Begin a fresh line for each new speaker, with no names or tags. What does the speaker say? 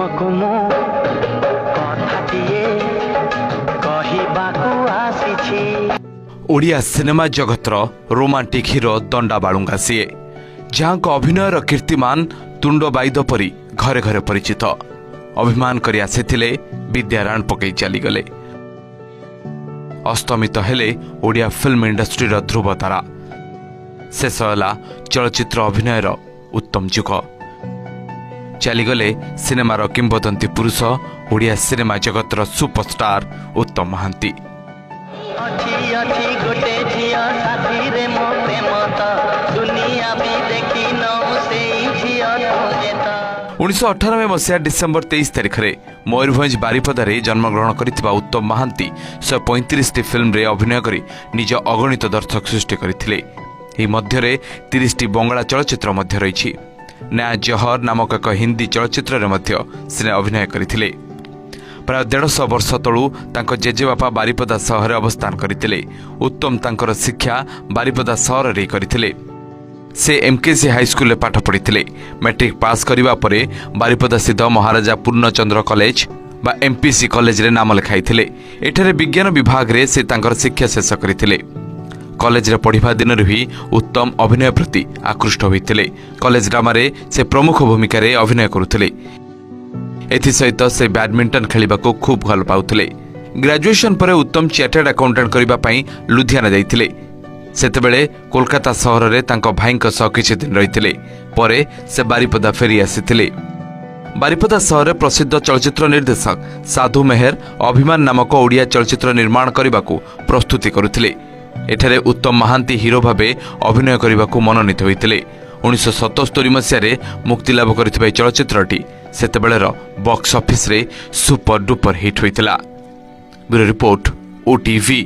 तुमको मो कथाटिए कहिबाकू आसीछि।
Odia cinema जगतर romantic हिरो दंडा बाळुंगा CA जहाँ अभिनयर कीर्तिमान तुंड बाईद परी घरे घरे परिचित अभिमान करी आसीथिले विद्या राण पकई चलीगले। अस्तमित हेले ओडिया फिल्म इंडस्ट्रीर ध्रुव तारा शेष होला चलचित्र अभिनयर उत्तम जुग चलीगले सिनेमार किंवदंती पुरुष ओडिया सिनेमा जगतर सुपरस्टार उत्तम महांती।
अछि अछि गोटे झिया साथी रे मो प्रेम त दुनिया भी देखी न सेई झिया तुझे त।
1998 मसीहा डिसेम्बर 23 तारिख में मयूरभंज बारिपदार जन्मग्रहण करथिबा उत्तम महांती 135 फिल्म रे अभिनय करी निज अगणित दर्शक सृष्टि करथिले। एही मध्यरे 30 बंगला चलचित्र मध्य रही न्याय जहर नामक एक हिंदी चलचित्र रे मध्य से अभिनय करथिले। प्राय 150 वर्ष तलू तांको जेजेबापा बारिपदा सहर अवस्थान करथिले। उत्तम तांकर शिक्षा बारिपदा सहर रे करथिले। से एमकेसी हाईस्कूल पाठ पढ़ी मैट्रिक पास करने पर बारिपदा स्थित महाराजा पूर्णचंद्र कॉलेज बा एमपीसी कॉलेज रे नाम लिखाई। एठारे विज्ञान विभाग रे से तांकर शिक्षा शेष करथिले। कॉलेज रे पढ़िबा दिन ही उत्तम अभिनय प्रति आकृष्ट होइतिले। कॉलेज ड्रामा रे से प्रमुख भूमिका रे अभिनय करुथिले। एथि सहित से बैडमिंटन खेलिबाको खूब भल पाउथिले। ग्रेजुएशन पर उत्तम चार्टर्ड अकाउंटेंट करबा पई लुधियाना जाइथिले। सेतेबेले कोलकाता सहर रे तांको भाईक सह किछि दिन रहिथिले। परे से बारिपदा फेरी आसिथिले। बारिपदा सहर प्रसिद्ध चलचित्र निर्देशक साधु मेहर अभिमान नामक ओडिया चलचित्र निर्माण करबाकू प्रस्तुति करुथिले। एठारे उत्तम महांती हिरो भाबे अभिनय करबाकू मनोनीत होइतिले। 1977 मसीह मुक्तिलाभ करथिबा चलचित्रटी सेतेबेलेर बॉक्स ऑफिस रे सुपर डुपर हिट होइतिला। Bureau report OTV.